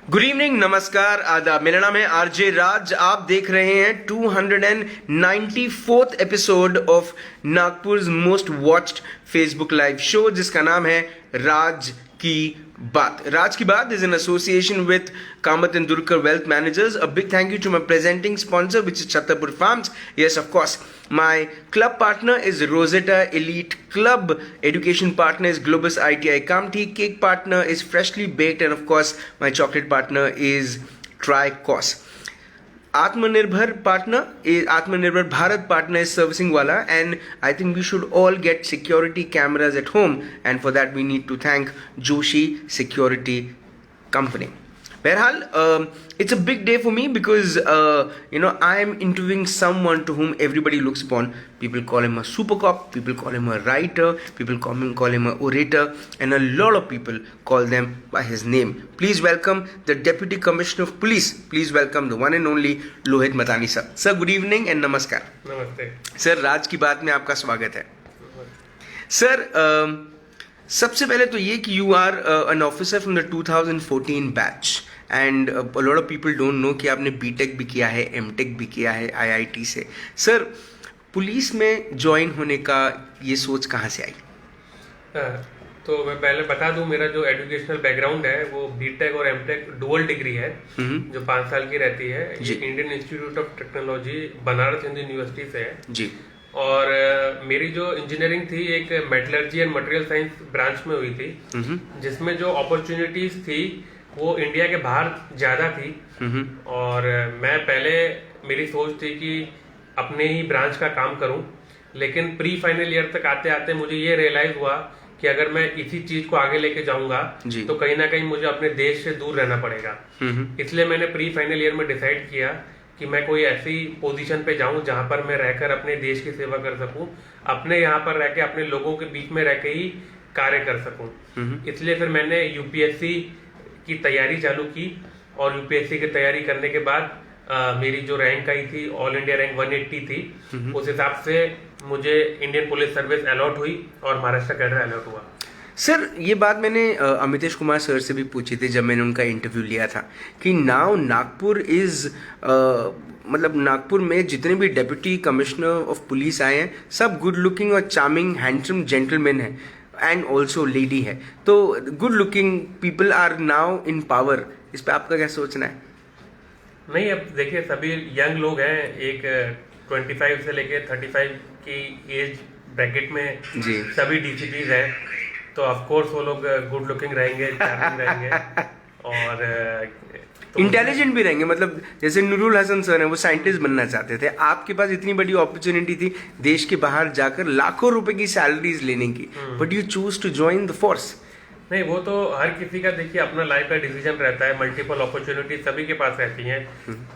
Good evening, नमस्कार, आदाब। मेरा नाम है आरजे राज। आप देख रहे हैं 294th episode of Nagpur most watched Facebook live show, जिसका नाम है राज की बात। राज की बात is in association with Kamath Tendulkar Wealth Managers. A big thank you to my presenting sponsor, which is Chhatarpur Farms. Yes, of course. My club partner is Rosetta Elite Club. Education partner is Globus ITI Kamti. Cake partner is Freshly Baked. And of course, my chocolate partner is Tricos. Atmanirbhar Bharat partner is servicing wala, and I think we should all get security cameras at home, and for that we need to thank Joshi Security Company. Berhal, it's a big day for me because I am interviewing someone to whom everybody looks upon. People call him a super cop, people call him a writer, people call him a orator, and a lot of people call them by his name. Please welcome the Deputy Commissioner of Police. Please welcome the one and only Lohit Matani sir. Sir, good evening and namaskar. नमस्ते sir, राज की बात में आपका स्वागत है। Sir, सबसे पहले तो ये कि you are an officer from the 2014 batch, and a lot of people don't know कि आपने बीटेक भी किया है, एमटेक भी किया है आईआईटी से। सर, पुलिस में ज्वाइन होने का ये सोच कहाँ से आई? तो मैं पहले बता दूं, मेरा जो एजुकेशनल बैकग्राउंड है वो बीटेक और एमटेक डुअल डिग्री है, जो 5 साल की रहती है। ये Indian institute of technology Banaras Hindu university से है जी। और मेरी जो इंजीनियरिंग थी एक metallurgy and material science branch में हुई थी, जिसमें जो अपॉर्चुनिटीज थी वो इंडिया के बाहर ज्यादा थी। और मैं पहले, मेरी सोच थी कि अपने ही ब्रांच का काम करूं, लेकिन प्री फाइनल ईयर तक आते आते मुझे ये रियलाइज हुआ कि अगर मैं इसी चीज को आगे लेके जाऊंगा तो कहीं ना कहीं मुझे अपने देश से दूर रहना पड़ेगा। इसलिए मैंने प्री फाइनल ईयर में डिसाइड किया कि मैं कोई ऐसी पोजीशन पे जाऊं जहां पर मैं रहकर अपने देश की सेवा कर सकूं, अपने यहाँ पर रहकर अपने लोगों के बीच में रहकर ही कार्य कर सकूं। इसलिए फिर मैंने यूपीएससी की तैयारी चालू की, और यूपीएससी की तैयारी करने के बाद मेरी जो रैंक आई थी, ऑल इंडिया रैंक 180 थी। उस हिसाब से मुझे इंडियन पुलिस सर्विस अलॉट हुई और महाराष्ट्र कैडर अलॉट हुआ। सर, ये बात मैंने अमितेश कुमार सर से भी पूछी थी जब मैंने उनका इंटरव्यू लिया था कि नाउ नागपुर इज मतलब नागपुर में जितने भी डेप्यूटी कमिश्नर ऑफ पुलिस आए हैं सब गुड लुकिंग और चार्मिंग हैंडसम जेंटलमैन है, एंड ऑल्सो लेडी है। तो good looking people are now in power. इस पे आपका क्या सोचना है? नहीं, अब देखिए, सभी यंग लोग हैं, एक 25 से लेके 35 की एज ब्रैकेट में जी सभी डीसीपीज हैं, तो ऑफ कोर्स वो लोग गुड लुकिंग रहेंगे, चार्मिंग रहेंगे और इंटेलिजेंट भी रहेंगे। मतलब जैसे नूरुल हसन सर हैं, वो साइंटिस्ट बनना चाहते थे, आपके पास इतनी बड़ी अपॉर्चुनिटी थी देश के बाहर जाकर लाखों रुपए की सैलरीज लेने की, but you choose to join the force. नहीं, वो तो हर किसी का देखिए अपना लाइफ का डिसीजन रहता है। मल्टीपल अपॉर्चुनिटी सभी के पास रहती हैं।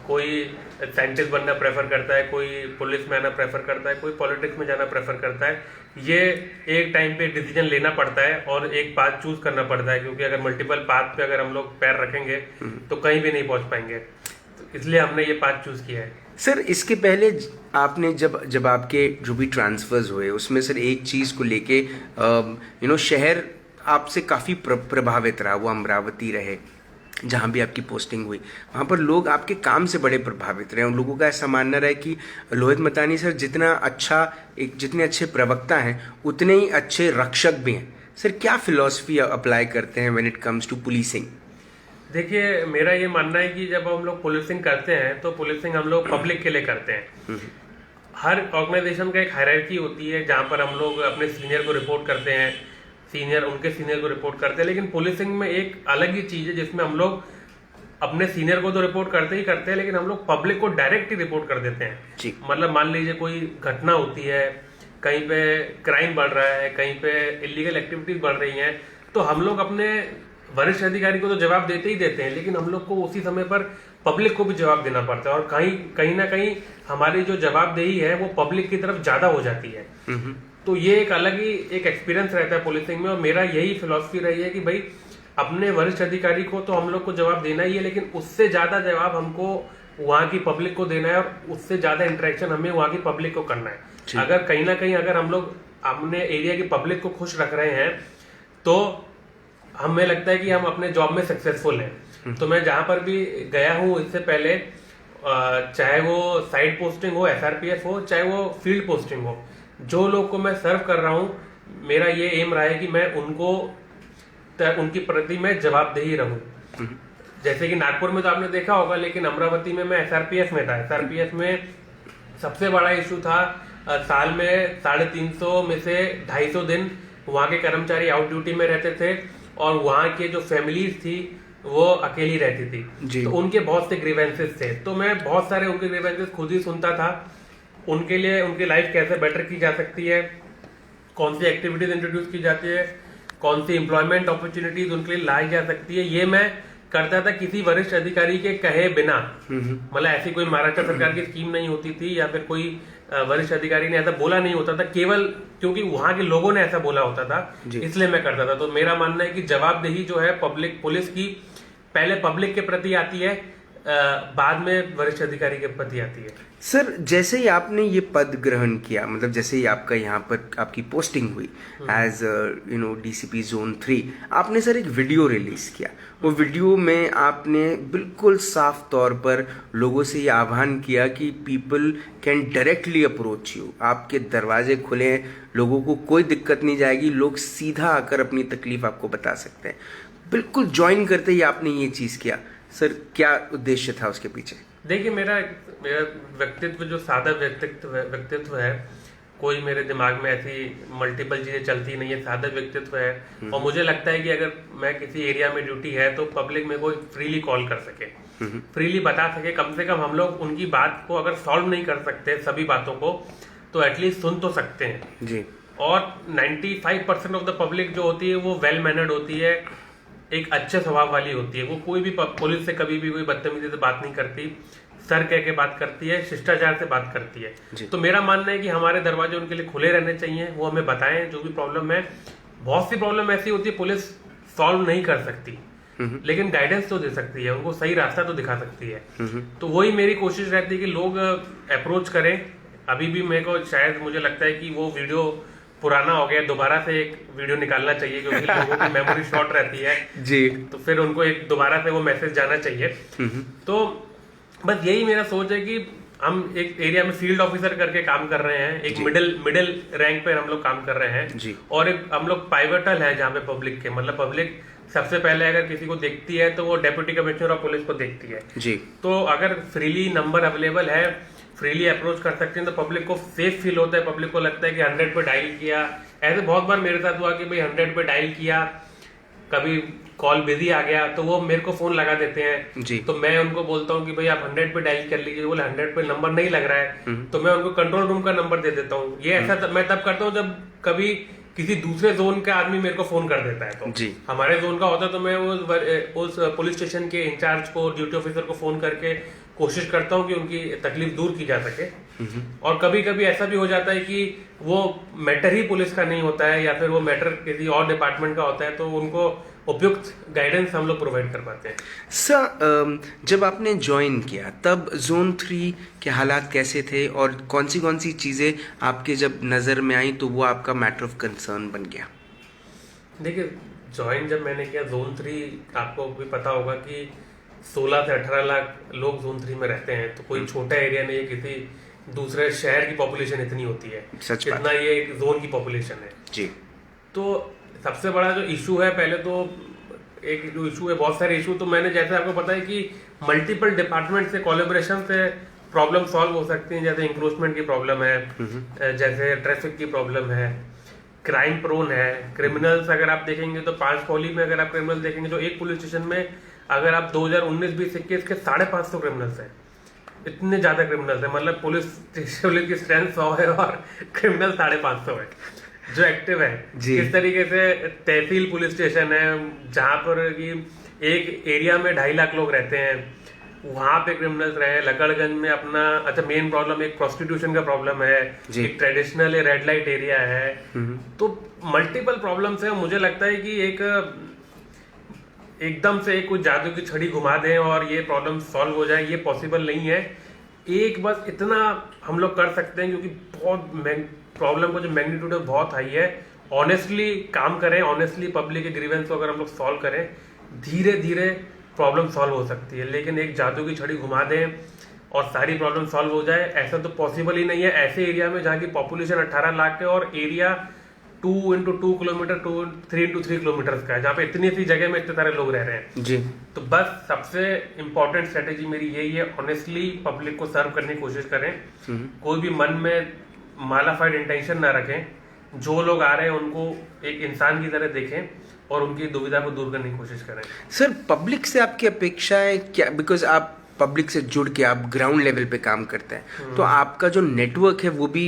कोई साइंटिस्ट बनना प्रेफर करता है, कोई पुलिस में आना प्रेफर करता है, कोई पॉलिटिक्स में जाना प्रेफर करता है। ये एक टाइम पे डिसीजन लेना पड़ता है और एक पाथ चूज करना पड़ता है, क्योंकि अगर मल्टीपल पाथ पे अगर हम लोग पैर रखेंगे तो कहीं भी नहीं पहुंच पाएंगे। तो इसलिए हमने ये पाथ चूज किया है। सर, इसके पहले आपने जब आपके जो भी ट्रांसफर्स हुए उसमें सर एक चीज को लेके शहर आपसे काफ़ी प्रभावित रहा, वो अमरावती रहे जहाँ भी आपकी पोस्टिंग हुई, वहाँ पर लोग आपके काम से बड़े प्रभावित रहे। उन लोगों का ऐसा मानना रहा है कि लोहित मतानी सर जितने अच्छे प्रवक्ता हैं उतने ही अच्छे रक्षक भी हैं। सर, क्या फिलॉसफी अप्लाई करते हैं when it comes to policing? देखिए, मेरा ये मानना है कि जब हम लोग पुलिसिंग करते हैं तो पुलिसिंग हम लोग पब्लिक के लिए करते हैं। हर ऑर्गेनाइजेशन का एक हायरार्की होती है जहाँ पर हम लोग अपने सीनियर को रिपोर्ट करते हैं, सीनियर उनके सीनियर को रिपोर्ट करते हैं। लेकिन पुलिसिंग में एक अलग ही चीज है जिसमें हम लोग अपने सीनियर को तो रिपोर्ट करते ही करते हैं, लेकिन हम लोग पब्लिक को डायरेक्ट ही रिपोर्ट कर देते हैं। मतलब मान लीजिए कोई घटना होती है, कहीं पे क्राइम बढ़ रहा है, कहीं पे इलीगल एक्टिविटीज बढ़ रही हैं, तो हम लोग अपने वरिष्ठ अधिकारी को तो जवाब देते ही देते हैं, लेकिन हम लोग को उसी समय पर पब्लिक को भी जवाब देना पड़ता है। और कहीं ना कहीं हमारी जो जवाबदेही है वो पब्लिक की तरफ ज्यादा हो जाती है। तो ये एक अलग ही एक एक्सपीरियंस रहता है पुलिसिंग में। और मेरा यही फिलॉसफी रही है कि भाई अपने वरिष्ठ अधिकारी को तो हम लोग को जवाब देना ही है, लेकिन उससे ज्यादा जवाब हमको वहाँ की पब्लिक को देना है, और उससे ज्यादा इंटरेक्शन हमें वहाँ की पब्लिक को करना है। अगर कहीं ना कहीं अगर हम लोग अपने एरिया की पब्लिक को खुश रख रहे हैं तो हमें लगता है कि हम अपने जॉब में सक्सेसफुल हैं। तो मैं जहां पर भी गया हूँ इससे पहले, चाहे वो साइड पोस्टिंग हो, SRPF हो, चाहे वो फील्ड पोस्टिंग हो, जो लोग को मैं सर्व कर रहा हूँ, मेरा ये एम रहा है कि मैं उनकी प्रति मैं जवाबदेही रहूं। जैसे कि नागपुर में तो आपने देखा होगा, लेकिन अमरावती में मैं SRPF में था। SRPF में सबसे बड़ा इशू था, साल में 350 में से 250 दिन वहाँ के कर्मचारी आउट ड्यूटी में रहते थे और वहाँ के जो फैमिलीज थी वो अकेली रहती थी। तो उनके बहुत से ग्रीवेंसेस थे, तो मैं बहुत सारे उनके ग्रीवेंसेस खुद ही सुनता था। उनके लिए उनकी लाइफ कैसे बेटर की जा सकती है, कौन सी एक्टिविटीज इंट्रोड्यूस की जाती है, कौन सी एम्प्लॉयमेंट अपॉर्चुनिटीज उनके लिए लाई जा सकती है, ये मैं करता था किसी वरिष्ठ अधिकारी के कहे बिना। मतलब ऐसी कोई महाराष्ट्र सरकार की स्कीम नहीं होती थी या फिर कोई वरिष्ठ अधिकारी ने ऐसा बोला नहीं होता था, केवल क्योंकि वहां के लोगों ने ऐसा बोला होता था, इसलिए मैं करता था। तो मेरा मानना है कि जवाबदेही जो है पब्लिक पुलिस की पहले पब्लिक के प्रति आती है, बाद में वरिष्ठ अधिकारी के प्रति आती है। सर, जैसे ही आपने ये पद ग्रहण किया, मतलब जैसे ही आपका यहाँ पर आपकी पोस्टिंग हुई एज DCP Zone 3, आपने सर एक वीडियो रिलीज किया। वो वीडियो में आपने बिल्कुल साफ तौर पर लोगों से ये आह्वान किया कि people can directly approach you, आपके दरवाजे खुले हैं, लोगों को कोई दिक्कत नहीं जाएगी, लोग सीधा आकर अपनी तकलीफ आपको बता सकते हैं। बिल्कुल ज्वाइन करते ही आपने ये चीज़ किया। सर, क्या उद्देश्य था उसके पीछे? देखिए, मेरा व्यक्तित्व जो सादा व्यक्तित्व है, कोई मेरे दिमाग में ऐसी मल्टीपल चीजें चलती नहीं है, सादा व्यक्तित्व है। और मुझे लगता है कि अगर मैं किसी एरिया में ड्यूटी है तो पब्लिक में कोई फ्रीली कॉल कर सके, फ्रीली बता सके। कम से कम हम लोग उनकी बात को अगर सॉल्व नहीं कर सकते सभी बातों को, तो एटलीस्ट सुन तो सकते हैं जी। और 95% ऑफ द पब्लिक जो होती है वो वेल मैनर्ड होती है, एक अच्छे स्वभाव वाली होती है। वो कोई भी पुलिस से कभी भी कोई बदतमीजी से बात नहीं करती, सर कह के बात करती है, शिष्टाचार से बात करती है। तो मेरा मानना है कि हमारे दरवाजे उनके लिए खुले रहने चाहिए, वो हमें बताएं जो भी प्रॉब्लम है। बहुत सी प्रॉब्लम ऐसी होती है पुलिस सॉल्व नहीं कर सकती, लेकिन गाइडेंस तो दे सकती है, उनको सही रास्ता तो दिखा सकती है। तो वही मेरी कोशिश रहती है कि लोग अप्रोच करें। अभी भी मेरे को शायद मुझे लगता है कि वो वीडियो पुराना हो गया, दोबारा से एक वीडियो निकालना चाहिए, क्योंकि लोगों की मेमोरी शॉर्ट रहती है जी। तो फिर उनको एक दोबारा से वो मैसेज जाना चाहिए। तो बस यही मेरा सोच है कि हम एक एरिया में फील्ड ऑफिसर करके काम कर रहे हैं, एक मिडिल रैंक पे हम लोग काम कर रहे हैं जी। और एक हम लोग पाइवेटल है जहाँ पे पब्लिक के, मतलब पब्लिक सबसे पहले अगर किसी को देखती है तो वो डेप्यूटी कमिश्नर ऑफ पुलिस को देखती है जी। तो अगर फ्रीली नंबर अवेलेबल है, फ्रीली अप्रोच कर सकते हैं, तो पब्लिक को सेफ फील होता है। पब्लिक को लगता है कि 100 पे डायल किया। ऐसे बहुत बार मेरे साथ हुआ कि भाई 100 पे डायल किया, कभी कॉल बिजी आ गया तो वो मेरे को फोन लगा देते हैं जी। तो मैं उनको बोलता हूँ कि भाई आप 100 पे डायल कर लीजिए। बोले 100 पे नंबर नहीं लग रहा है तो मैं उनको कंट्रोल रूम का नंबर दे देता हूँ। ये ऐसा मैं तब करता हूँ जब कभी किसी दूसरे जोन का आदमी मेरे को फोन कर देता है। तो जी। हमारे जोन का होता है तो मैं उस पुलिस स्टेशन के इंचार्ज को, ड्यूटी ऑफिसर को फोन करके कोशिश करता हूँ कि उनकी तकलीफ दूर की जा सके। और कभी कभी ऐसा भी हो जाता है कि वो मैटर ही पुलिस का नहीं होता है या फिर वो मैटर किसी और डिपार्टमेंट का होता है, तो उनको उपयुक्त गाइडेंस हम लोग प्रोवाइड कर पाते हैं। सर, जब आपने ज्वाइन किया तब जोन 3 के हालात कैसे थे और कौन सी चीज़ें आपके जब नज़र में आई तो वो आपका मैटर ऑफ कंसर्न बन गया? देखिए, ज्वाइन जब मैंने किया जोन 3, आपको भी पता होगा कि 16 से 18 लाख लोग जोन 3 में रहते हैं, तो कोई छोटा एरिया नहीं है। किसी दूसरे शहर की पॉपुलेशन इतनी होती है जितना ये एक जोन की पॉपुलेशन है जी। तो सबसे बड़ा जो इशू है, पहले तो एक जो इशू है, बहुत सारे इशू, तो मैंने जैसे आपको पता है कि मल्टीपल डिपार्टमेंट से कोलैबोरेशन से प्रॉब्लम सॉल्व हो सकती है। जैसे इंक्रोचमेंट की प्रॉब्लम है, जैसे ट्रैफिक की प्रॉब्लम है, क्राइम प्रोन है, क्रिमिनल्स अगर आप देखेंगे तो 5 कॉली में अगर आप क्रिमिनल देखेंगे तो एक पुलिस स्टेशन में अगर आप 2019-20 के 550 क्रिमिनल्स हैं। इतने ज्यादा क्रिमिनल्स हैं, मतलब पुलिस की स्ट्रेंथ 100 है और क्रिमिनल 550 है जो एक्टिव है। इस तरीके से तहसील पुलिस स्टेशन है जहां पर कि एक एरिया में 2.5 लाख लोग रहते हैं, वहां पे क्रिमिनल्स रहे। लकड़गंज में अपना मेन प्रॉब्लम एक प्रोस्टिट्यूशन का प्रॉब्लम है, एक ट्रेडिशनल रेड लाइट एरिया है। तो मल्टीपल प्रॉब्लम्स है। मुझे लगता है कि एकदम से कुछ जादू की छड़ी घुमा दें और ये प्रॉब्लम सॉल्व हो जाए, ये पॉसिबल नहीं है। एक बस इतना हम लोग कर सकते हैं, क्योंकि बहुत प्रॉब्लम का जो मैग्नीट्यूड है बहुत हाई है। ऑनेस्टली काम करें, ऑनेस्टली पब्लिक के ग्रीवेंस को अगर हम लोग सॉल्व करें, धीरे धीरे प्रॉब्लम सॉल्व हो सकती है, लेकिन एक जादू की छड़ी घुमा दें और सारी प्रॉब्लम सॉल्व हो जाए, ऐसा तो पॉसिबल ही नहीं है। ऐसे एरिया में जहाँ की पॉपुलेशन 18 लाख है और area 2x2 kilometre 3x3 kilometre का है, जहाँ पे इतनी सी जगह में इतने सारे लोग रह रहे हैं जी। तो बस सबसे इम्पोर्टेंट स्ट्रेटेजी मेरी यही है, ऑनेस्टली पब्लिक को सर्व करने की कोशिश करें। कोई भी मन में मालाफाइड इंटेंशन ना रखें, जो लोग आ रहे हैं उनको एक इंसान की तरह देखें और उनकी दुविधा को दूर करने की कोशिश करें। सर, पब्लिक से आपकी अपेक्षाएं क्या, बिकॉज आप पब्लिक से जुड़ के आप ग्राउंड लेवल पे काम करते हैं, तो आपका जो नेटवर्क है वो भी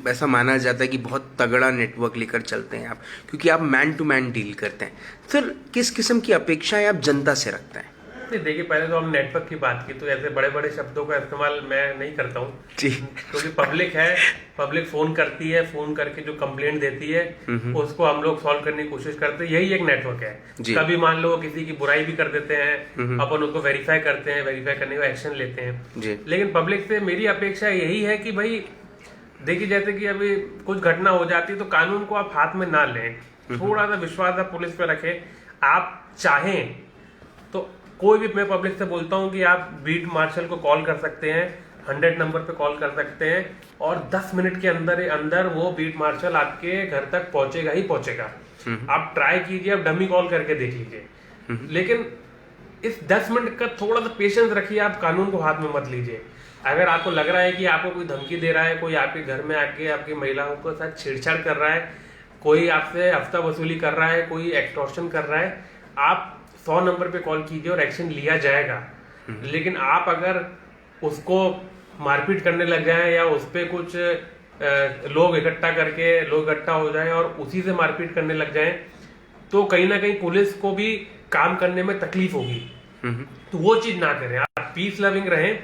ऐसा माना जाता है कि बहुत तगड़ा नेटवर्क लेकर चलते हैं आप, क्योंकि आप मैन टू मैन डील करते हैं। सर, किस किस्म की अपेक्षाएं आप जनता से रखते हैं? देखिए, पहले तो हम नेटवर्क की बात की तो ऐसे बड़े बड़े शब्दों का इस्तेमाल मैं नहीं करता हूँ जी, क्योंकि पब्लिक है, पब्लिक फोन करती है, फोन करके जो कंप्लेंट देती है उसको हम लोग सॉल्व करने की कोशिश करते हैं, यही एक नेटवर्क है। कभी मान लो किसी की बुराई भी कर देते हैं, अपन उसको वेरीफाई करते हैं, वेरीफाई करने का एक्शन लेते हैं जी। लेकिन पब्लिक से मेरी अपेक्षा यही है कि भाई देखिए, जैसे कि अभी कुछ घटना हो जाती है तो कानून को आप हाथ में ना लें, थोड़ा सा विश्वास आप पुलिस पे रखें। आप चाहें तो कोई भी, मैं पब्लिक से बोलता हूं कि आप बीट मार्शल को कॉल कर सकते हैं, 100 नंबर पे कॉल कर सकते हैं और 10 मिनट के अंदर वो बीट मार्शल आपके घर तक पहुंचेगा ही पहुंचेगा। आप ट्राई कीजिए, आप डमी कॉल करके देख लीजिए, लेकिन इस 10 मिनट का थोड़ा सा पेशेंस रखिए, आप कानून को हाथ में मत लीजिए। अगर आपको लग रहा है कि आपको कोई धमकी दे रहा है, कोई आपके घर में आके आपकी महिलाओं के साथ छेड़छाड़ कर रहा है, कोई आपसे हफ्ता वसूली कर रहा है, कोई एक्सटॉर्शन कर रहा है, आप 100 नंबर पे कॉल कीजिए और एक्शन लिया जाएगा। लेकिन आप अगर उसको मारपीट करने लग जाएं या उस पर कुछ लोग इकट्ठा हो जाएं और उसी से मारपीट करने लग जाएं तो कहीं ना कहीं पुलिस को भी काम करने में तकलीफ होगी। तो वो चीज ना करें, आप पीस लविंग रहें,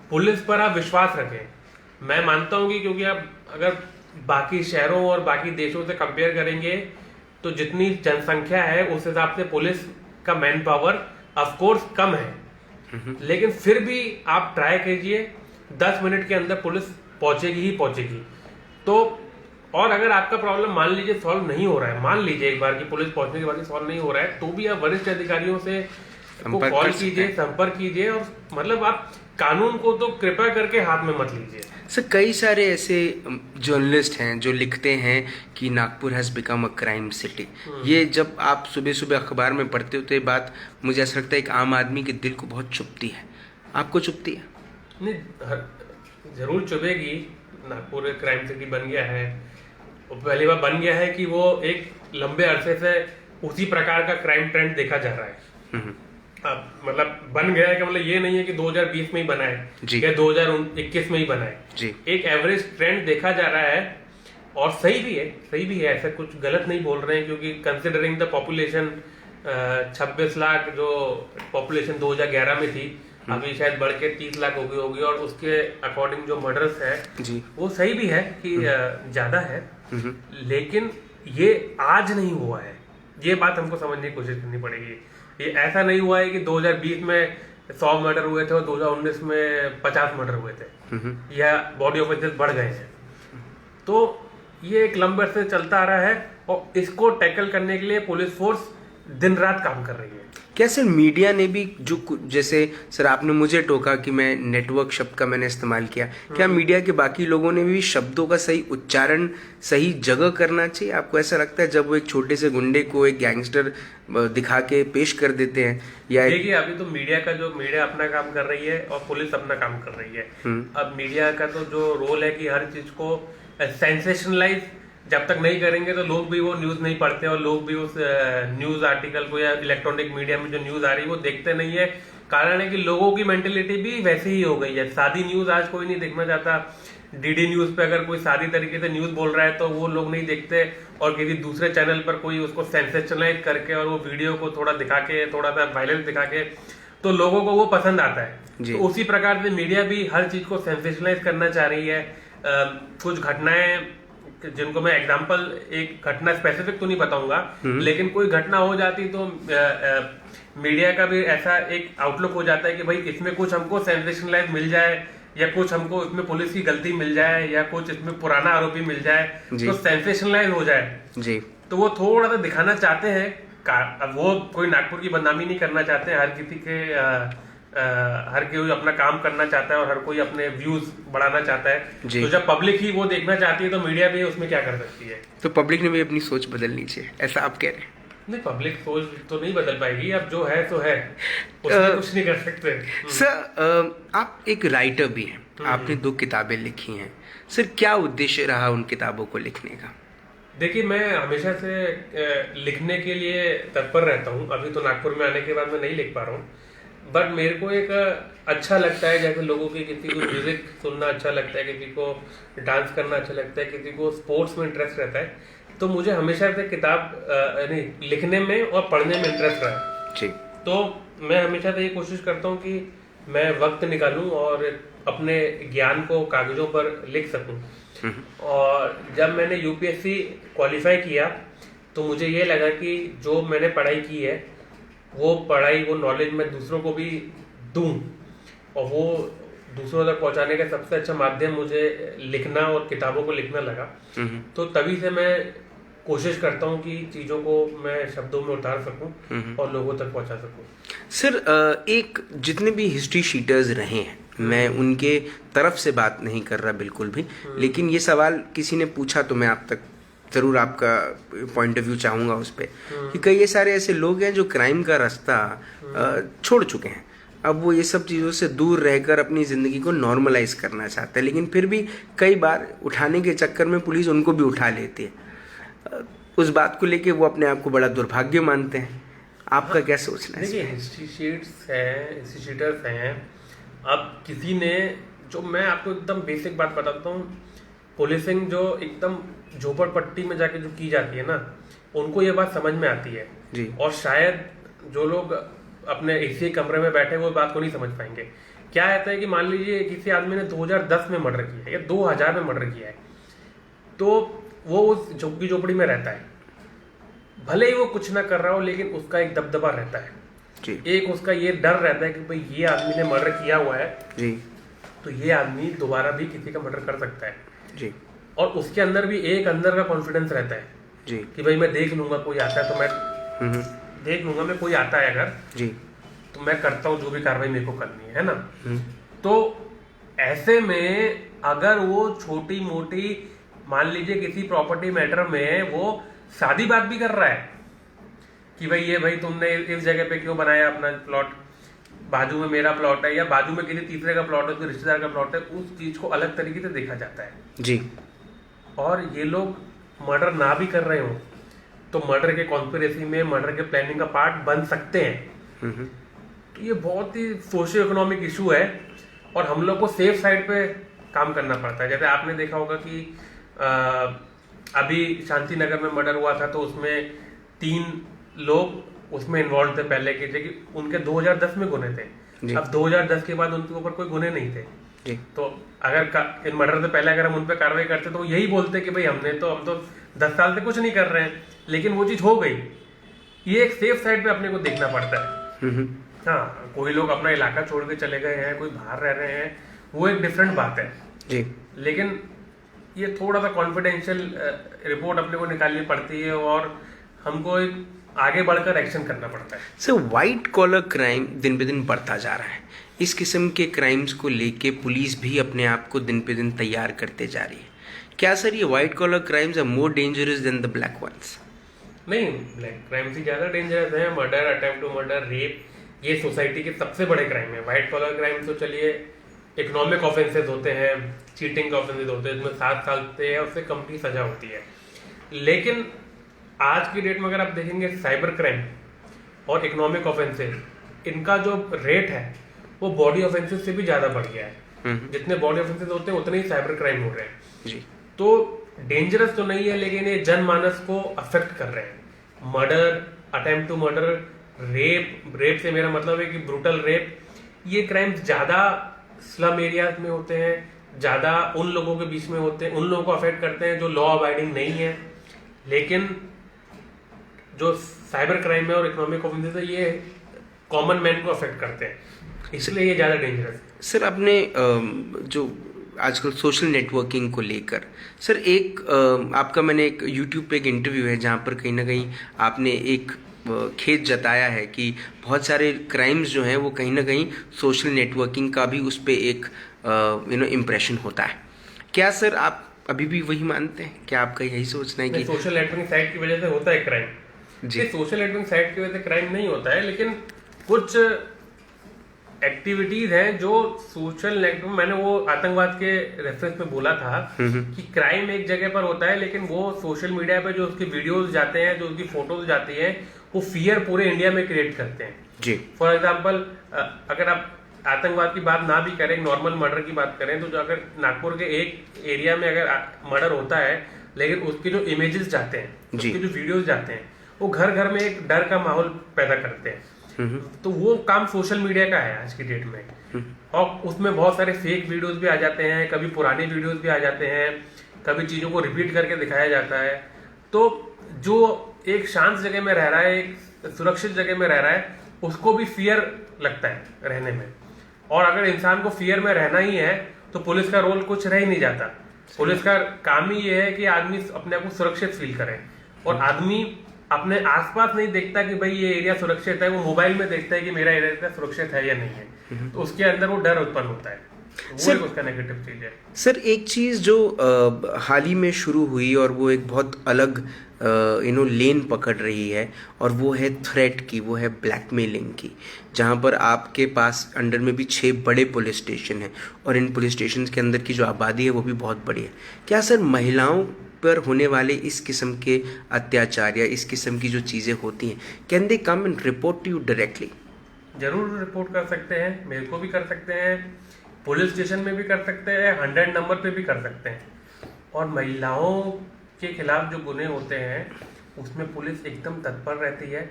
पुलिस पर आप विश्वास रखें। मैं मानता हूं कि क्योंकि आप अगर बाकी शहरों और बाकी देशों से कंपेयर करेंगे तो जितनी जनसंख्या है उस हिसाब से पुलिस का मैन पावर ऑफ कोर्स कम है, लेकिन फिर भी आप ट्राई कीजिए, 10 मिनट के अंदर पुलिस पहुंचेगी ही पहुंचेगी। तो और अगर आपका प्रॉब्लम मान लीजिए सॉल्व नहीं हो रहा है, मान लीजिए एक बार की पुलिस पहुंचने के बाद सॉल्व नहीं हो रहा है, तो भी आप वरिष्ठ अधिकारियों से कॉल कीजिए, संपर्क कीजिए और मतलब आप कानून को तो कृपया करके हाथ में मत लीजिए। सर, कई सारे ऐसे जर्नलिस्ट हैं जो लिखते हैं कि Nagpur has become a crime city. ये जब आप सुबह सुबह अखबार में पढ़ते हो तो ये बात मुझे ऐसा लगता है एक आम आदमी के दिल को बहुत चुभती है। आपको चुभती है? नहीं, जरूर चुभेगी। नागपुर एक क्राइम सिटी बन गया है, पहली बार बन गया है कि वो एक लंबे अरसे से उसी प्रकार का क्राइम ट्रेंड देखा जा रहा है। मतलब बन गया है कि मतलब ये नहीं है कि 2020 में ही बना है या 2021 में ही बना है जी। एक एवरेज ट्रेंड देखा जा रहा है और सही भी है, ऐसा कुछ गलत नहीं बोल रहे हैं, क्योंकि कंसिडरिंग द पॉपुलेशन 26 लाख जो पॉपुलेशन 2011 में थी, अभी शायद बढ़ के 30 लाख हो गई होगी और उसके अकॉर्डिंग जो मर्डर्स है जी, वो सही भी है कि ज्यादा है, लेकिन ये आज नहीं हुआ है। ये बात हमको समझने की कोशिश करनी पड़ेगी। ये ऐसा नहीं हुआ है कि 2020 में 100 मर्डर हुए थे और 2019 में 50 मर्डर हुए थे या बॉडी ऑफेंसेस बढ़ गए हैं। तो ये एक लंबे से चलता आ रहा है और इसको टैकल करने के लिए पुलिस फोर्स दिन रात काम कर रही है। क्या सर मीडिया ने भी जो जैसे सर आपने मुझे टोका कि मैं नेटवर्क शब्द का मैंने इस्तेमाल किया, क्या मीडिया के बाकी लोगों ने भी शब्दों का सही उच्चारण सही जगह करना चाहिए? आपको ऐसा लगता है जब वो एक छोटे से गुंडे को एक गैंगस्टर दिखा के पेश कर देते हैं? या देखिए, अभी तो मीडिया अपना काम कर रही है और पुलिस अपना काम कर रही है। अब मीडिया का तो जो रोल है कि हर चीज को सेंसेशनलाइज जब तक नहीं करेंगे तो लोग भी वो न्यूज नहीं पढ़ते और लोग भी उस न्यूज आर्टिकल को या इलेक्ट्रॉनिक मीडिया में जो न्यूज आ रही है वो देखते नहीं है। कारण है कि लोगों की मेंटेलिटी भी वैसे ही हो गई है। सादी न्यूज आज कोई नहीं देखना चाहता। डीडी न्यूज पे अगर कोई सादी तरीके से न्यूज बोल रहा है तो वो लोग नहीं देखते, और किसी दूसरे चैनल पर कोई उसको सेंसेशनलाइज करके और वो वीडियो को थोड़ा दिखा के, थोड़ा सा वायलेंस दिखा के, तो लोगों को वो पसंद आता है। तो उसी प्रकार से मीडिया भी हर चीज को सेंसेशनलाइज करना चाह रही है। कुछ घटनाएं जिनको मैं एग्जांपल, एक घटना स्पेसिफिक तो नहीं बताऊंगा, लेकिन कोई घटना हो जाती तो मीडिया का भी ऐसा एक आउटलुक हो जाता है कि भाई इसमें कुछ हमको सेंसेशनलाइज मिल जाए या कुछ हमको इसमें पुलिस की गलती मिल जाए या कुछ इसमें पुराना आरोपी मिल जाए तो सेंसेशनलाइज हो जाए जी। तो वो थोड़ा सा दिखाना चाहते हैं अब वो कोई नागपुर की बदनामी नहीं करना चाहते, हर कोई अपना काम करना चाहता है और हर कोई अपने व्यूज बढ़ाना चाहता है। तो जब पब्लिक ही वो देखना चाहती है तो मीडिया भी उसमें क्या कर सकती है? तो पब्लिक ने भी अपनी सोच बदलनी चाहिए, ऐसा आप कह रहे हैं? नहीं, पब्लिक सोच तो नहीं बदल पाएगी, अब जो है तो है, उसमें कुछ नहीं कर सकते। सर, आप एक राइटर भी हैं, आपने 2 किताबें लिखी हैं। सर, क्या उद्देश्य रहा उन किताबों को लिखने का? देखिए, मैं हमेशा से लिखने के लिए तत्पर रहता हूँ। अभी तो नागपुर में आने के बाद मैं नहीं लिख पा रहा हूँ, बट मेरे को एक अच्छा लगता है, जैसे लोगों की किसी को म्यूजिक सुनना अच्छा लगता है, किसी को डांस करना अच्छा लगता है, किसी को स्पोर्ट्स में इंटरेस्ट रहता है, तो मुझे हमेशा से किताब लिखने में और पढ़ने में इंटरेस्ट रहा है। जी। तो मैं हमेशा से ये कोशिश करता हूँ कि मैं वक्त निकालूं और अपने ज्ञान को कागजों पर लिख सकूं। और जब मैंने यूपीएससी क्वालिफाई किया तो मुझे ये लगा कि जो मैंने पढ़ाई की है वो नॉलेज मैं दूसरों को भी दूं, और वो दूसरों तक पहुंचाने का सबसे अच्छा माध्यम मुझे लिखना और किताबों को लिखना लगा। तो तभी से मैं कोशिश करता हूँ कि चीज़ों को मैं शब्दों में उतार सकूं और लोगों तक पहुंचा सकूं। सर, एक जितने भी हिस्ट्री शीटर्स रहे हैं, मैं उनके तरफ से बात नहीं कर रहा बिल्कुल भी, लेकिन ये सवाल किसी ने पूछा तो मैं आप तक ज़रूर आपका पॉइंट ऑफ व्यू चाहूँगा उस पर, कि कई सारे ऐसे लोग हैं जो क्राइम का रास्ता छोड़ चुके हैं। अब वो ये सब चीज़ों से दूर रहकर अपनी ज़िंदगी को नॉर्मलाइज करना चाहते हैं, लेकिन फिर भी कई बार उठाने के चक्कर में पुलिस उनको भी उठा लेती है। उस बात को लेके वो अपने आप को बड़ा दुर्भाग्य मानते हैं। आपका क्या सोचना है? देखिए, हिस्ट्री शीटर्स हैं। अब किसी ने, जो मैं आपको एकदम बेसिक बात बताता हूँ, पुलिसिंग जो एकदम झोपड़पट्टी में जाके जो की जाती है ना, उनको ये बात समझ में आती है जी। और शायद जो लोग अपने इसी कमरे में बैठे वो बात को नहीं समझ पाएंगे। क्या रहता है कि मान लीजिए किसी आदमी ने 2010 में मर्डर किया है या 2000 में मर्डर किया है, तो वो उस झुग्गी झोपड़ी में रहता है, भले ही वो कुछ ना कर रहा हो, लेकिन उसका एक दबदबा रहता है जी। एक उसका ये डर रहता है कि भाई ये आदमी ने मर्डर किया हुआ है जी, तो ये आदमी दोबारा भी किसी का मर्डर कर सकता है जी। और उसके अंदर भी एक अंदर का कॉन्फिडेंस रहता है जी। कि भाई मैं देख लूंगा, कोई आता है तो मैं देख लूंगा, मैं कोई आता है अगर जी, तो मैं करता हूँ जो भी कार्रवाई मेरे को करनी है ना। तो ऐसे में अगर वो छोटी मोटी, मान लीजिए किसी प्रॉपर्टी मैटर में वो सादी बात भी कर रहा है कि भाई तुमने इस जगह पे क्यों बनाया अपना प्लॉट, बाजू में मेरा प्लॉट है या बाजू में किसी तीसरे का प्लॉट है, कोई रिश्तेदार का प्लॉट है, उस चीज को अलग तरीके से देखा जाता है जी। और ये लोग मर्डर ना भी कर रहे हो तो मर्डर के कॉन्स्पिरेसी में, मर्डर के प्लानिंग का पार्ट बन सकते हैं। तो ये बहुत ही सोशियो इकोनॉमिक इशू है और हम लोग को सेफ साइड पे काम करना पड़ता है। जैसे आपने देखा होगा कि अभी शांति नगर में मर्डर हुआ था तो उसमें 3 लोग उसमें इन्वॉल्व थे पहले के, जो उनके 2010 में गुने थे। अब 2010 के बाद उनके ऊपर कोई गुने नहीं थे जी। तो अगर इन मर्डर से पहले अगर हम उन पर कार्रवाई करते तो यही बोलते कि भाई हम तो 10 साल से कुछ नहीं कर रहे हैं, लेकिन वो चीज हो गई। ये एक सेफ साइड पे अपने को देखना पड़ता है। हाँ, कोई लोग अपना इलाका छोड़ के चले गए हैं, कोई बाहर रह रहे हैं, वो एक डिफरेंट बात है जी। लेकिन ये थोड़ा सा कॉन्फिडेंशियल रिपोर्ट अपने को निकालनी पड़ती है और हमको एक आगे बढ़कर एक्शन करना पड़ता है। सर, व्हाइट कॉलर क्राइम दिन पे दिन बढ़ता जा रहा है। इस किस्म के क्राइम्स को लेके पुलिस भी अपने आप को दिन पे दिन तैयार करते जा रही है। क्या सर ये white collar crimes are more dangerous than the black ones? नहीं, ब्लैक क्राइम्स ही ज्यादा डेंजरस है। Murder, attempt to murder, rape, ये सोसाइटी के सबसे बड़े क्राइम है। व्हाइट कॉलर क्राइम तो चलिए इकोनॉमिक ऑफेंसेस होते हैं, चीटिंग के ऑफेंसेस होते हैं, इसमें 7 साल से उससे कम की सजा होती है। लेकिन आज की डेट में अगर आप देखेंगे साइबर क्राइम और इकोनॉमिक ऑफेंसेस, इनका जो रेट है वो बॉडी ऑफेंसेस से भी ज्यादा बढ़ गया है। जितने बॉडी ऑफेंसेस होते हैं उतने ही साइबर क्राइम हो रहे हैं जी। तो डेंजरस तो नहीं है, लेकिन ये जनमानस को अफेक्ट कर रहे हैं। Murder, attempt to murder, rape से मेरा मतलब है कि ब्रूटल रेप, ये क्राइम्स ज्यादा स्लम एरियाज में होते हैं, ज्यादा उन लोगों के बीच में होते हैं, उन लोगों को अफेक्ट करते हैं जो लॉ अबाइडिंग नहीं है। लेकिन जो साइबर क्राइम है और इकोनॉमिक ऑफेंसेस है, ये कॉमन मैन को अफेक्ट करते हैं, इसलिए ये ज्यादा डेंजरस है। सर, आपने जो आजकल सोशल नेटवर्किंग को लेकर, सर एक आपका मैंने एक यूट्यूब पे एक इंटरव्यू है जहाँ पर कहीं ना कहीं आपने एक खेद जताया है कि बहुत सारे क्राइम्स जो हैं वो कहीं ना कहीं सोशल नेटवर्किंग का भी उस पर एक इम्प्रेशन होता है। क्या सर आप अभी भी वही मानते हैं? क्या आपका यही सोचना है कि सोशल नेटवर्किंग साइट की वजह से होता है क्राइम? जी, सोशल नेटवर्किंग साइट की वजह से क्राइम नहीं होता है, लेकिन कुछ एक्टिविटीज हैं जो सोशल नेटवर्क, मैंने वो आतंकवाद के रेफरेंस में बोला था कि क्राइम एक जगह पर होता है, लेकिन वो सोशल मीडिया पे जो उसकी वीडियोस जाते हैं, जो उसकी फोटोज जाती हैं, वो फियर पूरे इंडिया में क्रिएट करते हैं। जी, फॉर एग्जाम्पल अगर आप आतंकवाद की बात ना भी करें, नॉर्मल मर्डर की बात करें, तो जो अगर नागपुर के एक एरिया में अगर मर्डर होता है, लेकिन उसके जो इमेजेस जाते हैं, उसके जो वीडियोस जाते हैं, वो घर घर में एक डर का माहौल पैदा करते हैं। तो वो काम सोशल मीडिया का है आज की डेट में, और उसमें बहुत सारे फेक वीडियोस भी आ जाते हैं, कभी पुराने वीडियोस भी आ जाते हैं, कभी चीजों को रिपीट करके दिखाया जाता है। तो जो एक शांत जगह में रह रहा है, एक सुरक्षित जगह में रह रहा है, उसको भी फियर लगता है रहने में। और अगर इंसान को फियर में रहना ही है तो पुलिस का रोल कुछ रह ही नहीं जाता। पुलिस का काम ही ये है कि आदमी अपने आप को सुरक्षित फील करे, और आदमी अपने आसपास नहीं देखता कि भाई ये एरिया सुरक्षित है, वो मोबाइल में देखता है कि मेरा एरिया सुरक्षित है या नहीं है, तो उसके अंदर वो डर उत्पन्न होता है। वो एक उसका नेगेटिव चीज है। सर एक चीज जो हाल ही में शुरू हुई और वो एक बहुत अलग लेन पकड़ रही है, और वो है थ्रेट की, वो है ब्लैकमेलिंग की, जहाँ पर आपके पास अंडर में भी 6 बड़े पुलिस स्टेशन हैं, और इन पुलिस स्टेशन के अंदर की जो आबादी है वो भी बहुत बड़ी है। क्या सर महिलाओं पर होने वाले इस किस्म के अत्याचार या इस किस्म की जो चीज़ें होती हैं, can they come and report to you directly? जरूर रिपोर्ट कर सकते हैं, मेरे को भी कर सकते हैं, पुलिस स्टेशन में भी कर सकते हैं, 100 नंबर पे भी कर सकते हैं। और महिलाओं के खिलाफ जो गुने होते हैं उसमें पुलिस एकदम तत्पर रहती है,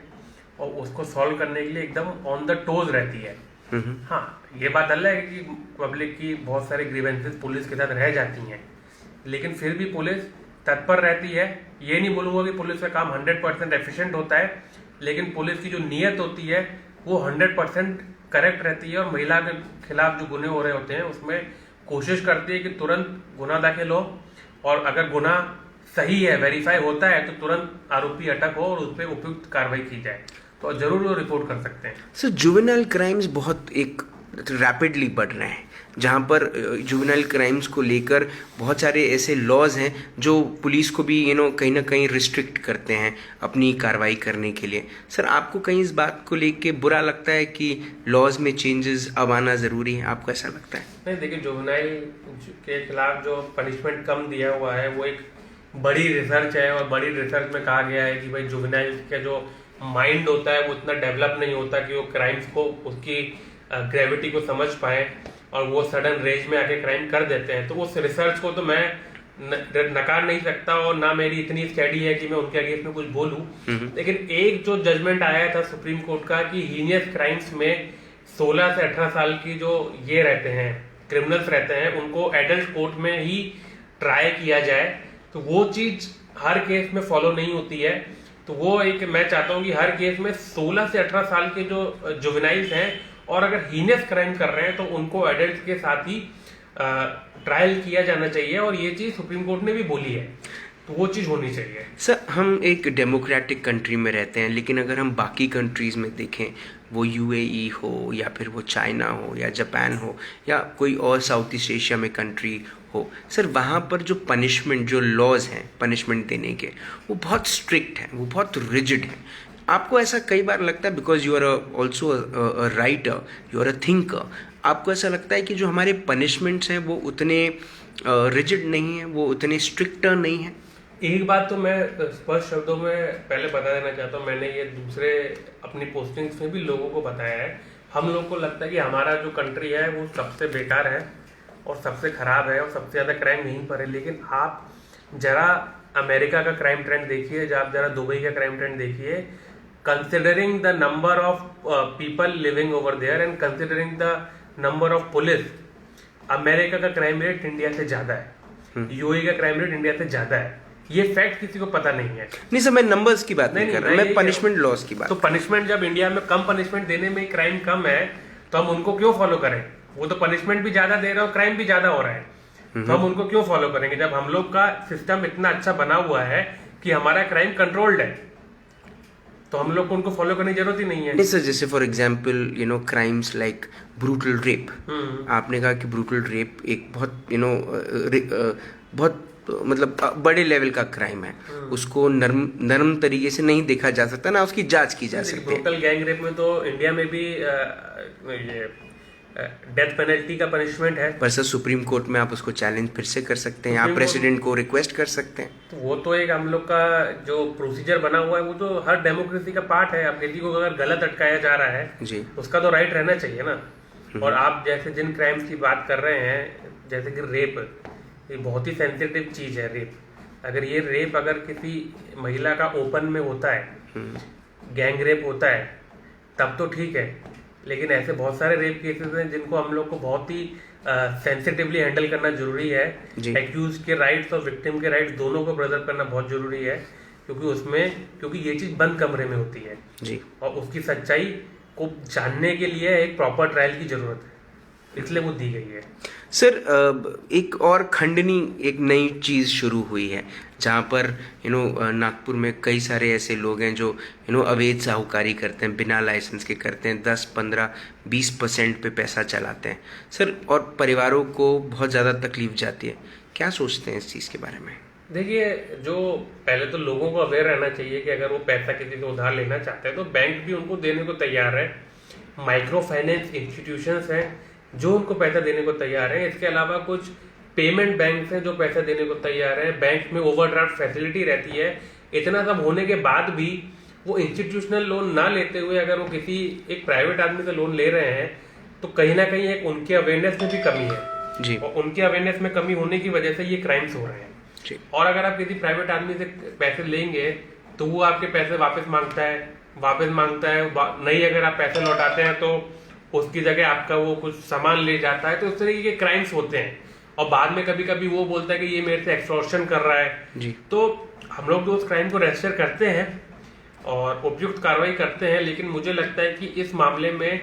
और उसको सॉल्व करने के लिए एकदम ऑन द टोज रहती है। हाँ, ये बात अलग है कि पब्लिक की बहुत सारी ग्रीवेंसेस पुलिस के साथ रह जाती हैं, लेकिन फिर भी पुलिस तत्पर रहती है। ये नहीं बोलूंगा कि पुलिस का काम 100% एफिशिएंट होता है, लेकिन पुलिस की जो नीयत होती है वो 100% करेक्ट रहती है, और महिला के खिलाफ जो गुने हो रहे होते हैं उसमें कोशिश करती है कि तुरंत गुना दाखिल हो, और अगर गुना सही है, वेरीफाई होता है, तो तुरंत आरोपी अटक हो और उस पर उपयुक्त कार्रवाई की जाए। तो जरूर वो रिपोर्ट कर सकते हैं। सर जुवेनाइल क्राइम्स बहुत एक रैपिडली बढ़ रहे हैं, जहाँ पर जुवेनाइल क्राइम्स को लेकर बहुत सारे ऐसे लॉज हैं जो पुलिस को भी कहीं ना कहीं रिस्ट्रिक्ट करते हैं अपनी कार्रवाई करने के लिए। सर आपको कहीं इस बात को लेके बुरा लगता है कि लॉज में चेंजेस अब आना ज़रूरी है? आपको ऐसा लगता है? नहीं, देखिए, जुवेनाइल के खिलाफ जो पनिशमेंट कम दिया हुआ है वो एक बड़ी रिसर्च है, और बड़ी रिसर्च में कहा गया है कि भाई जुवेनाइल का जो माइंड होता है वो इतना डेवलप नहीं होता कि वो क्राइम्स को, उसकी ग्रेविटी को समझ पाए, और वो सडन रेज में आके क्राइम कर देते हैं। तो उस रिसर्च को तो मैं नकार नहीं सकता, और ना मेरी इतनी स्टडी है कि मैं उनके अगेंस्ट में कुछ बोलूं। लेकिन एक जो जजमेंट आया था सुप्रीम कोर्ट का कि हीनियस क्राइम्स में 16 से 18 साल की जो ये रहते हैं, क्रिमिनल्स रहते हैं, उनको एडल्ट कोर्ट में ही ट्राई किया जाए, तो वो चीज हर केस में फॉलो नहीं होती है। तो वो एक मैं चाहता हूं कि हर केस में 16 से 18 साल के जो जुवेनाइल्स हैं, और अगर हीनियस क्राइम कर रहे हैं तो उनको एडल्ट के साथ ही ट्रायल किया जाना चाहिए, और ये चीज सुप्रीम कोर्ट ने भी बोली है, तो वो चीज होनी चाहिए। सर हम एक डेमोक्रेटिक कंट्री में रहते हैं, लेकिन अगर हम बाकी कंट्रीज में देखें, वो यूएई हो या फिर वो चाइना हो या जापान हो या कोई और साउथ ईस्ट एशिया में कंट्री हो, सर वहाँ पर जो पनिशमेंट, जो लॉज हैं पनिशमेंट देने के, वो बहुत स्ट्रिक्ट हैं, वो बहुत रिजिड हैं। आपको ऐसा कई बार लगता है, because you are also a writer, you are a thinker, आपको ऐसा लगता है कि जो हमारे पनिशमेंट्स हैं वो उतने रिजिड नहीं हैं, वो उतने स्ट्रिक्टर नहीं हैं? एक बात तो मैं स्पष्ट शब्दों में पहले बता देना चाहता हूँ, मैंने ये दूसरे अपनी पोस्टिंग्स में भी लोगों को बताया है। हम लोग को लगता है कि हमारा जो कंट्री है वो सबसे बेकार है और सबसे खराब है और सबसे ज़्यादा क्राइम यहीं पर है, लेकिन आप जरा अमेरिका का क्राइम ट्रेंड देखिए, जब आप जरा दुबई का क्राइम ट्रेंड देखिए, considering the number of people living over there and considering the number of police, America का क्राइम रेट इंडिया से ज्यादा है, यूएई का क्राइम रेट इंडिया से ज्यादा है। ये फैक्ट किसी को पता नहीं है। नहीं सर, मैं नंबर्स की बात नहीं कर रहा, मैं पनिशमेंट लॉस की बात। तो पनिशमेंट जब इंडिया में कम पनिशमेंट देने में क्राइम कम है, तो हम उनको क्यों फॉलो करें? वो तो पनिशमेंट भी ज्यादा दे रहे हो, क्राइम भी ज्यादा हो रहा है, तो हम उनको क्यों फॉलो करेंगे जब हम लोग का सिस्टम इतना अच्छा बना हुआ है कि हमारा क्राइम कंट्रोल्ड है। तो हम लोग को उनको फॉलो करने की जरूरत ही नहीं है। नहीं सर, जैसे for example crimes like brutal rape, आपने कहा कि ब्रूटल रेप एक बहुत बहुत मतलब बड़े लेवल का क्राइम है, उसको नरम तरीके से नहीं देखा जा सकता ना, उसकी जांच की जा सकती है। ब्रूटल गैंग रेप में तो इंडिया में भी ये डेथ पेनल्टी का पनिशमेंट है। पर सर सुप्रीम कोर्ट में आप उसको चैलेंज फिर से कर सकते हैं, आप प्रेसिडेंट को रिक्वेस्ट कर सकते हैं। तो वो तो एक हम लोग का जो प्रोसीजर बना हुआ है वो तो हर डेमोक्रेसी का पार्ट है। अब किसी को अगर गलत अटकाया जा रहा है जी, उसका तो राइट रहना चाहिए ना। और आप जैसे जिन क्राइम्स की बात कर रहे हैं, जैसे कि रेप, ये बहुत ही सेंसिटिव चीज है रेप। अगर ये रेप अगर किसी महिला का ओपन में होता है, गैंग रेप होता है, तब तो ठीक है, लेकिन ऐसे बहुत सारे रेप केसेस हैं जिनको हम लोग को बहुत ही सेंसिटिवली हैंडल करना जरूरी है। एक्यूज के राइट्स और विक्टिम के राइट्स दोनों को प्रिजर्व करना बहुत जरूरी है, क्योंकि ये चीज बंद कमरे में होती है जी, और उसकी सच्चाई को जानने के लिए एक प्रॉपर ट्रायल की जरूरत है, इसलिए वो दी गई है। सर एक और खंडनी एक नई चीज़ शुरू हुई है, जहाँ पर नागपुर में कई सारे ऐसे लोग हैं जो अवैध साहूकारी करते हैं, बिना लाइसेंस के करते हैं, 10-15-20% पे पैसा चलाते हैं सर, और परिवारों को बहुत ज़्यादा तकलीफ जाती है। क्या सोचते हैं इस चीज़ के बारे में? देखिए, जो पहले तो लोगों को अवेयर रहना चाहिए कि अगर वो पैसा किसी से उधार लेना चाहते हैं तो बैंक भी उनको देने को तैयार है। माइक्रो फाइनेंस इंस्टीट्यूशंस हैं जो उनको पैसा देने को तैयार है। इसके अलावा कुछ पेमेंट बैंक हैं जो पैसा देने को तैयार है। बैंक में ओवरड्राफ्ट फैसिलिटी रहती है। इतना सब होने के बाद भी वो इंस्टीट्यूशनल लोन ना लेते हुए अगर वो किसी एक प्राइवेट आदमी से लोन ले रहे हैं तो कहीं ना कहीं एक उनके अवेयरनेस में भी कमी है जी, और उनके अवेयरनेस में कमी होने की वजह से ये क्राइम्स हो रहे हैं जी। और अगर आप किसी प्राइवेट आदमी से पैसे लेंगे तो वो आपके पैसे वापस मांगता है, नहीं अगर आप पैसे लौटाते हैं तो उसकी जगह आपका वो कुछ सामान ले जाता है। तो उस तरीके के क्राइम्स होते हैं और बाद में कभी कभी वो बोलता है कि ये मेरे से एक्सटॉर्शन कर रहा है जी। तो हम लोग तो उस क्राइम को रजिस्टर करते हैं और उपयुक्त कार्रवाई करते हैं, लेकिन मुझे लगता है कि इस मामले में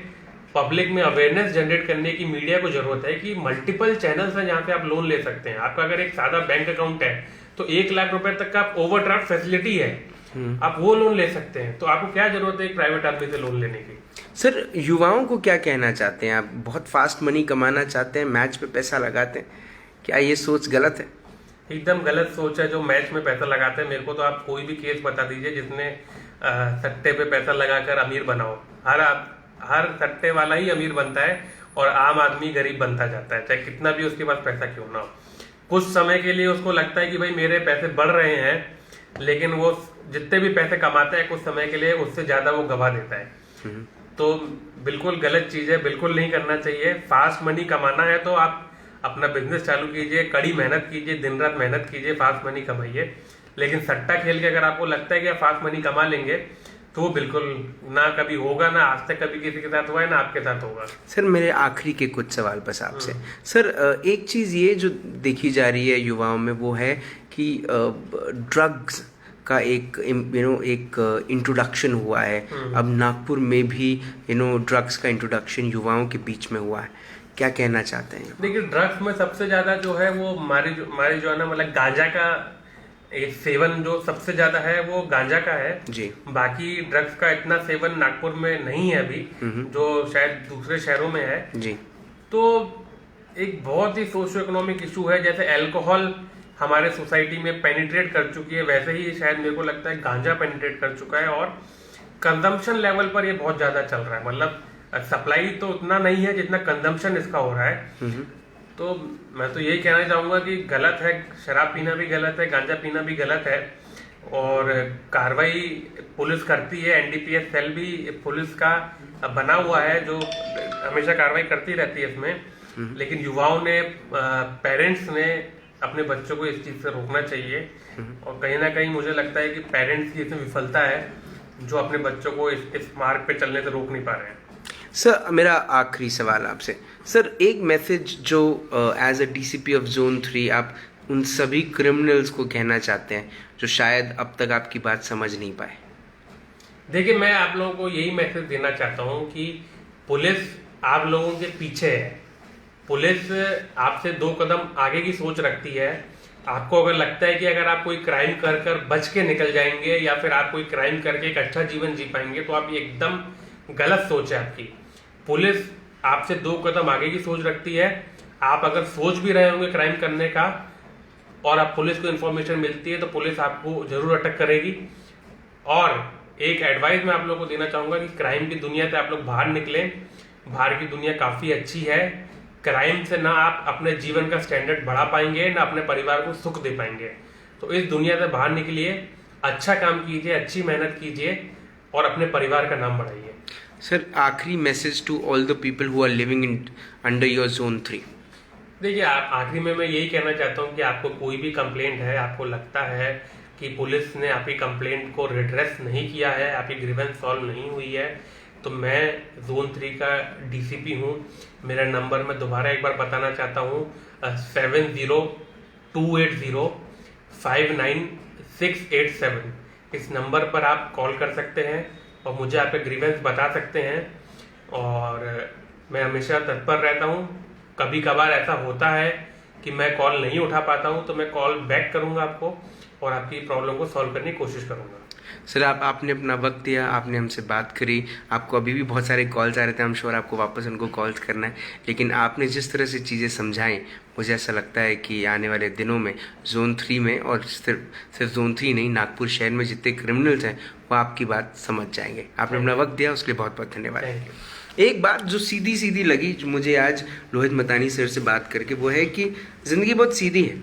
पब्लिक में अवेयरनेस जनरेट करने की मीडिया को जरूरत है कि मल्टीपल चैनल्स हैं जहाँ पे आप लोन ले सकते हैं। आपका अगर एक सादा बैंक अकाउंट है तो 1 लाख रुपए तक का ओवरड्राफ्ट फैसिलिटी है, आप वो लोन ले सकते हैं। तो आपको क्या जरूरत है एक प्राइवेट आदमी से लोन लेने की? सर युवाओं को क्या कहना चाहते हैं आप? बहुत फास्ट मनी कमाना चाहते हैं, मैच पे पैसा लगाते हैं, क्या ये सोच गलत है? एकदम गलत सोच है जो मैच में पैसा लगाते हैं। मेरे को तो आप कोई भी केस बता दीजिए जिसने सट्टे पे पैसा लगाकर अमीर बनाओ। हर सट्टे वाला ही अमीर बनता है और आम आदमी गरीब बनता जाता है, चाहे कितना भी उसके पास पैसा क्यों ना हो। कुछ समय के लिए उसको लगता है कि भाई मेरे पैसे बढ़ रहे हैं, लेकिन वो जितने भी पैसे कमाता है कुछ समय के लिए उससे ज्यादा वो गवा देता है। तो बिल्कुल गलत चीज है, बिल्कुल नहीं करना चाहिए। फास्ट मनी कमाना है तो आप अपना बिजनेस चालू कीजिए, कड़ी मेहनत कीजिए, दिन रात मेहनत कीजिए, फास्ट मनी कमाइए। लेकिन सट्टा खेल के अगर आपको लगता है कि आप फास्ट मनी कमा लेंगे तो वो बिल्कुल ना कभी होगा, ना आज तक कभी किसी के साथ हुआ है, ना आपके साथ होगा। सर मेरे आखिरी के कुछ सवाल बस आपसे। सर एक चीज़ ये जो देखी जा रही है युवाओं में वो है कि ड्रग्स का एक इंट्रोडक्शन हुआ है। अब नागपुर में भी ड्रग्स का इंट्रोडक्शन युवाओं के बीच में हुआ है, क्या कहना चाहते हैं? देखिए, ड्रग्स में सबसे ज्यादा जो है वो हमारी जो है ना, मतलब गांजा का एक सेवन जो सबसे ज्यादा है वो गांजा का है जी। बाकी ड्रग्स का इतना सेवन नागपुर में नहीं है अभी, जो शायद दूसरे शहरों में है जी। तो एक बहुत ही सोशियो इकोनॉमिक इशू है। जैसे अल्कोहल हमारे सोसाइटी में पेनिट्रेट कर चुकी है, वैसे ही शायद मेरे को लगता है गांजा पेनिट्रेट कर चुका है और कंजम्पशन लेवल पर ये बहुत ज्यादा चल रहा है। मतलब सप्लाई तो उतना नहीं है जितना कंजम्पशन इसका हो रहा है। तो मैं तो यही कहना चाहूंगा कि गलत है, शराब पीना भी गलत है, गांजा पीना भी गलत है और कार्रवाई पुलिस करती है। एनडीपीएस सेल भी पुलिस का बना हुआ है जो हमेशा कार्रवाई करती रहती है इसमें। लेकिन युवाओं ने, पेरेंट्स ने अपने बच्चों को इस चीज से रोकना चाहिए और कहीं ना कहीं मुझे लगता है कि पेरेंट्स की इसमें विफलता है जो अपने बच्चों को इस मार्ग पे चलने से रोक नहीं पा रहे हैं। सर मेरा आखिरी सवाल आपसे, सर एक मैसेज जो as a DCP of zone 3 आप उन सभी क्रिमिनल्स को कहना चाहते हैं जो शायद अब तक आपकी बात समझ नहीं पाए। देखिए, मैं आप लोगों को यही मैसेज देना चाहता हूं कि पुलिस आप लोगों के पीछे है। पुलिस आपसे 2 कदम आगे की सोच रखती है आपको अगर लगता है कि अगर आप कोई क्राइम कर कर बच के निकल जाएंगे या फिर आप कोई क्राइम करके एक अच्छा जीवन जी पाएंगे, तो आप ये एकदम गलत सोच है आपकी। पुलिस आपसे 2 कदम आगे की सोच रखती है। आप अगर सोच भी रहे होंगे क्राइम करने का और आप पुलिस को इन्फॉर्मेशन मिलती है तो पुलिस आपको जरूर अटक करेगी। और एक एडवाइस मैं आप लोगों को देना चाहूंगा कि क्राइम की दुनिया से आप लोग बाहर निकलें। बाहर की दुनिया काफी अच्छी है। क्राइम से ना आप अपने जीवन का स्टैंडर्ड बढ़ा पाएंगे, ना अपने परिवार को सुख दे पाएंगे। तो इस दुनिया से बाहर निकलिए, अच्छा काम कीजिए, अच्छी मेहनत कीजिए और अपने परिवार का नाम बढ़ाइए। सर, आखिरी message to all the people who are living in under your zone 3। देखिए, आखिरी में मैं यही कहना चाहता हूँ कि आपको कोई भी कंप्लेंट है, आपको लगता है कि पुलिस ने आपकी कंप्लेंट को रिड्रेस नहीं किया है, आपकी ग्रीवेंस सॉल्व नहीं हुई है, तो मैं जोन 3 का डीसीपी हूँ। मेरा नंबर मैं दोबारा एक बार बताना चाहता हूँ, 7028059687। इस नंबर पर आप कॉल कर सकते हैं और मुझे आपके ग्रीवेंस बता सकते हैं और मैं हमेशा तत्पर रहता हूँ। कभी कभार ऐसा होता है कि मैं कॉल नहीं उठा पाता हूँ, तो मैं कॉल बैक करूँगा आपको और आपकी प्रॉब्लम को सॉल्व करने की कोशिश करूँगा। सर, आपने अपना वक्त दिया, आपने हमसे बात करी। आपको अभी भी बहुत सारे कॉल्स आ रहे थे, हम श्योर आपको वापस उनको कॉल्स करना है, लेकिन आपने जिस तरह से चीज़ें समझाई, मुझे ऐसा लगता है कि आने वाले दिनों में जोन 3 में, और सिर्फ जोन 3 नहीं, नागपुर शहर में जितने क्रिमिनल्स हैं वो आपकी बात समझ जाएंगे। आपने अपना वक्त दिया, उसके लिए बहुत बहुत धन्यवाद। एक बात जो सीधी सीधी लगी जो मुझे आज लोहित मतानी सर से बात करके, वो है कि ज़िंदगी बहुत सीधी है,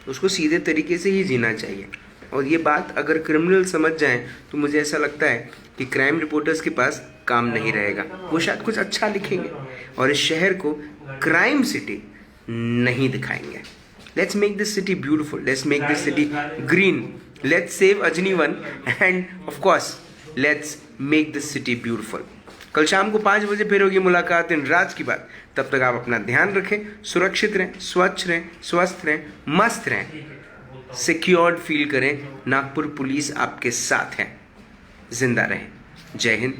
उसको सीधे तरीके से ही जीना चाहिए। और ये बात अगर क्रिमिनल समझ जाएं तो मुझे ऐसा लगता है कि क्राइम रिपोर्टर्स के पास काम नहीं रहेगा, वो शायद कुछ अच्छा लिखेंगे और इस शहर को क्राइम सिटी नहीं दिखाएंगे। Let's make this city beautiful, let's make this city green, let's save Ajni one end of course let's make this city beautiful. कल शाम को 5 बजे फिर होगी मुलाकात इन राज की बात। तब तक आप अपना ध्यान रखें, सुरक्षित रहें, स्वच्छ रहें, स्वस्थ रहें, मस्त रहें, सिक्योर्ड फील करें। नागपुर पुलिस आपके साथ है। जिंदा रहें। जय हिंद।